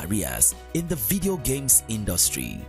careers in the video games industry.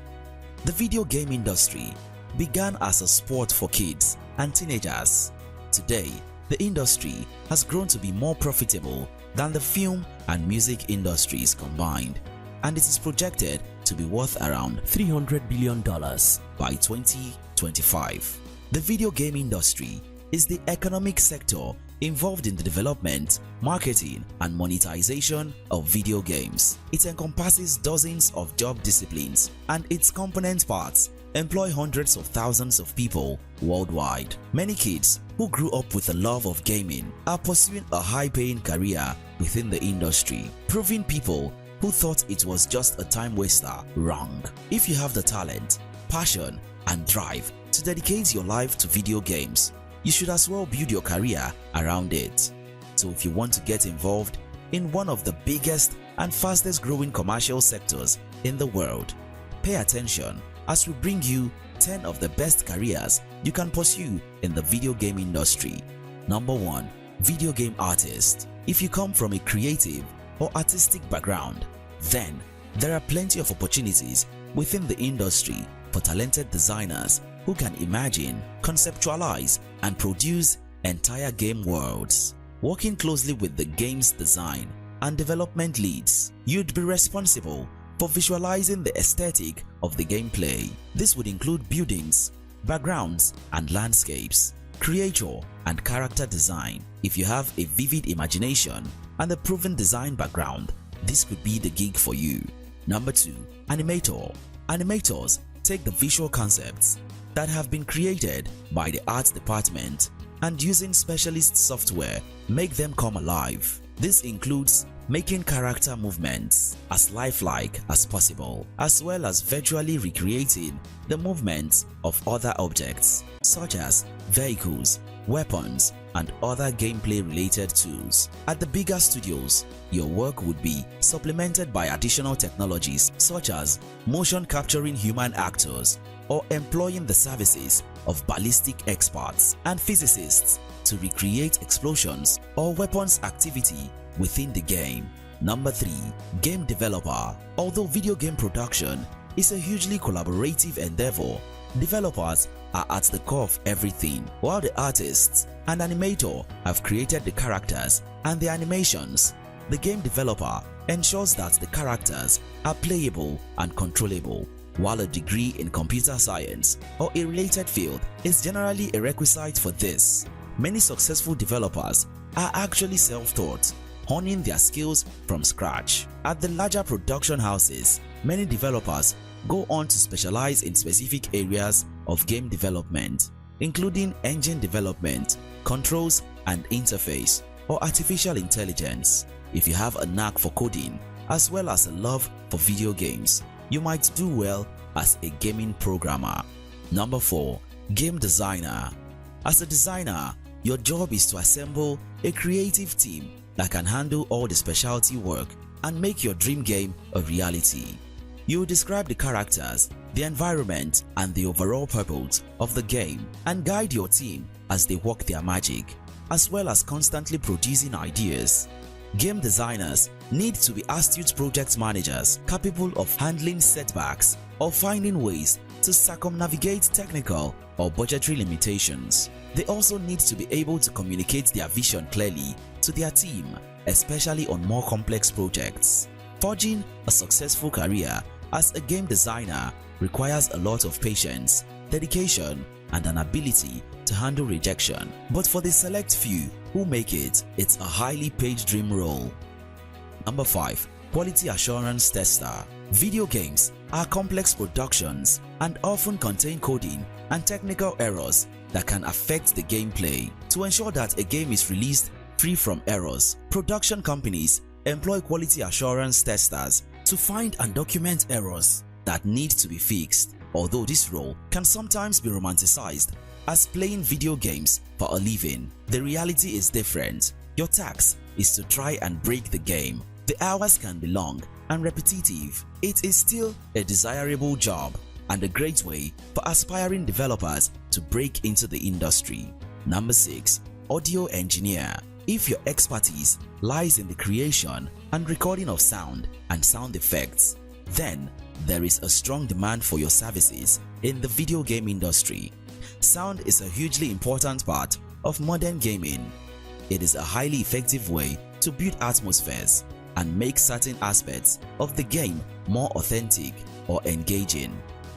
The video game industry began as a sport for kids and teenagers. Today, the industry has grown to be more profitable than the film and music industries combined, and it is projected to be worth around $300 billion by 2025. The video game industry is the economic sector involved in the development, marketing, and monetization of video games. It encompasses dozens of job disciplines, and its component parts employ hundreds of thousands of people worldwide. Many kids who grew up with a love of gaming are pursuing a high-paying career within the industry, proving people who thought it was just a time waster wrong. If you have the talent, passion, and drive to dedicate your life to video games, you should as well build your career around it. So if you want to get involved in one of the biggest and fastest growing commercial sectors in the world, pay attention as we bring you 10 of the best careers you can pursue in the video game industry. Number 1. Video game artist. If you come from a creative or artistic background, then there are plenty of opportunities within the industry for talented designers who can imagine, conceptualize, and produce entire game worlds. Working closely with the game's design and development leads, you'd be responsible for visualizing the aesthetic of the gameplay. This would include buildings, backgrounds, and landscapes, creature and character design. If you have a vivid imagination and a proven design background, this could be the gig for you. Number 2. Animator. Animators take the visual concepts that have been created by the arts department and using specialist software make them come alive. This includes making character movements as lifelike as possible, as well as virtually recreating the movements of other objects such as vehicles, weapons, and other gameplay related tools. At the bigger studios, your work would be supplemented by additional technologies such as motion capturing human actors or employing the services of ballistic experts and physicists to recreate explosions or weapons activity within the game. Number 3. Game developer. Although video game production is a hugely collaborative endeavor, developers are at the core of everything. While the artists and animator have created the characters and the animations, the game developer ensures that the characters are playable and controllable. While a degree in computer science or a related field is generally a requisite for this, many successful developers are actually self-taught, honing their skills from scratch. At the larger production houses, many developers go on to specialize in specific areas of game development, including engine development, controls and interface, or artificial intelligence. If you have a knack for coding as well as a love for video games, you might do well as a gaming programmer. Number 4. Game designer. As a designer, your job is to assemble a creative team that can handle all the specialty work and make your dream game a reality. You will describe the characters, the environment, and the overall purpose of the game and guide your team as they work their magic, as well as constantly producing ideas. Game designers need to be astute project managers capable of handling setbacks or finding ways to circumnavigate technical or budgetary limitations. They also need to be able to communicate their vision clearly to their team, especially on more complex projects. Forging a successful career as a game designer requires a lot of patience, dedication, and an ability to handle rejection. But for the select few who make it, it's a highly paid dream role. Number 5. Quality assurance tester. Video games are complex productions and often contain coding and technical errors that can affect the gameplay. To ensure that a game is released free from errors, production companies employ quality assurance testers to find and document errors that need to be fixed. Although this role can sometimes be romanticized as playing video games for a living, the reality is different. Your task is to try and break the game. The hours can be long and repetitive. It is still a desirable job and a great way for aspiring developers to break into the industry. Number 6. Audio engineer. If your expertise lies in the creation and recording of sound and sound effects, then there is a strong demand for your services in the video game industry. Sound is a hugely important part of modern gaming. It is a highly effective way to build atmospheres and make certain aspects of the game more authentic or engaging.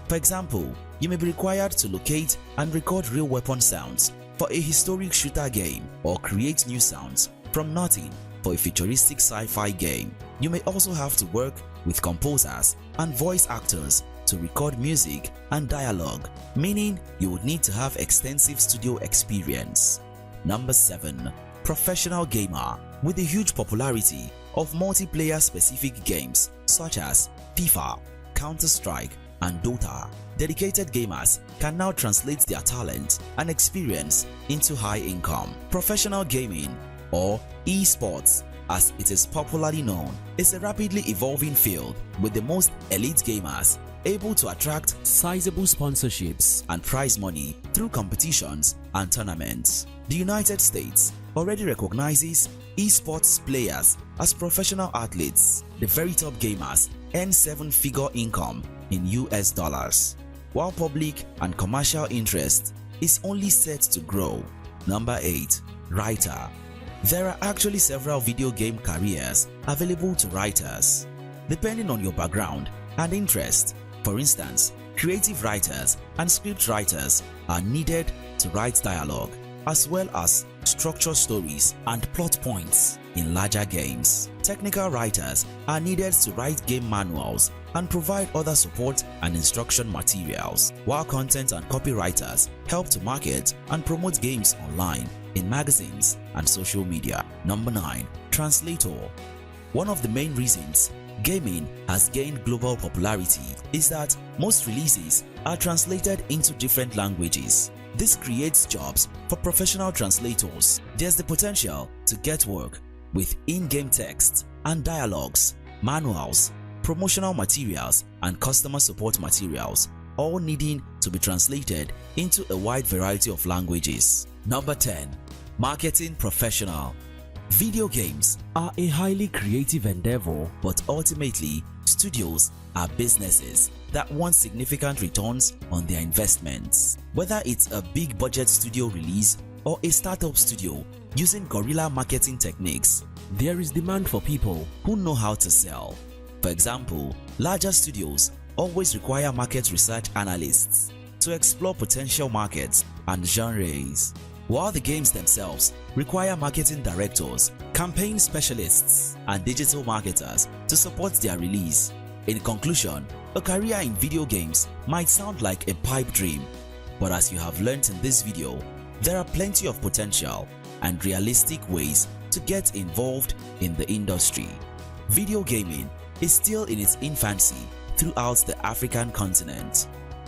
For example, you may be required to locate and record real weapon sounds for a historic shooter game, or create new sounds from nothing for a futuristic sci-fi game. You may also have to work with composers and voice actors to record music and dialogue, meaning you would need to have extensive studio experience. Number 7. Professional gamer. With the huge popularity of multiplayer specific games such as FIFA, Counter-Strike, and Dota, dedicated gamers can now translate their talent and experience into high income. Professional gaming, or esports as it is popularly known, is a rapidly evolving field with the most elite gamers able to attract sizable sponsorships and prize money through competitions and tournaments. The United States already recognizes esports players as professional athletes. The very top gamers earn 7-figure income in US dollars, while public and commercial interest is only set to grow. Number 8. Writer. There are actually several video game careers available to writers, depending on your background and interest. For instance, creative writers and script writers are needed to write dialogue, as well as structure stories and plot points in larger games. Technical writers are needed to write game manuals and provide other support and instruction materials, while content and copywriters help to market and promote games online, in magazines and social media. Number 9. Translator. One of the main reasons gaming has gained global popularity is that most releases are translated into different languages. This creates jobs for professional translators. There's the potential to get work with in-game text and dialogues, manuals, promotional materials, and customer support materials, all needing to be translated into a wide variety of languages. Number 10. Marketing professional. Video games are a highly creative endeavor, but ultimately, studios are businesses that want significant returns on their investments. Whether it's a big budget studio release or a startup studio using guerrilla marketing techniques, there is demand for people who know how to sell. For example, larger studios always require market research analysts to explore potential markets and genres, while the games themselves require marketing directors, campaign specialists, and digital marketers to support their release. In conclusion, a career in video games might sound like a pipe dream, but as you have learned in this video, there are plenty of potential and realistic ways to get involved in the industry. Video gaming is still in its infancy throughout the African continent,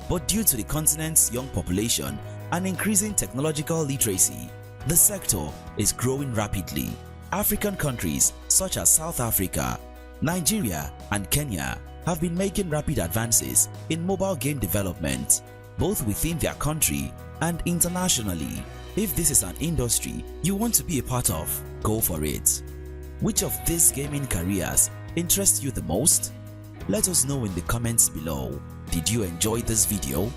but due to the continent's young population and increasing technological literacy, the sector is growing rapidly. African countries such as South Africa, Nigeria, and Kenya have been making rapid advances in mobile game development, both within their country and internationally. If this is an industry you want to be a part of, go for it. Which of these gaming careers interests you the most? Let us know in the comments below. Did you enjoy this video?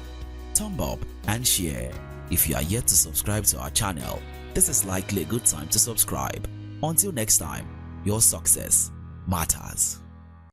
Thumb up and share. If you are yet to subscribe to our channel, this is likely a good time to subscribe. Until next time, your success matters.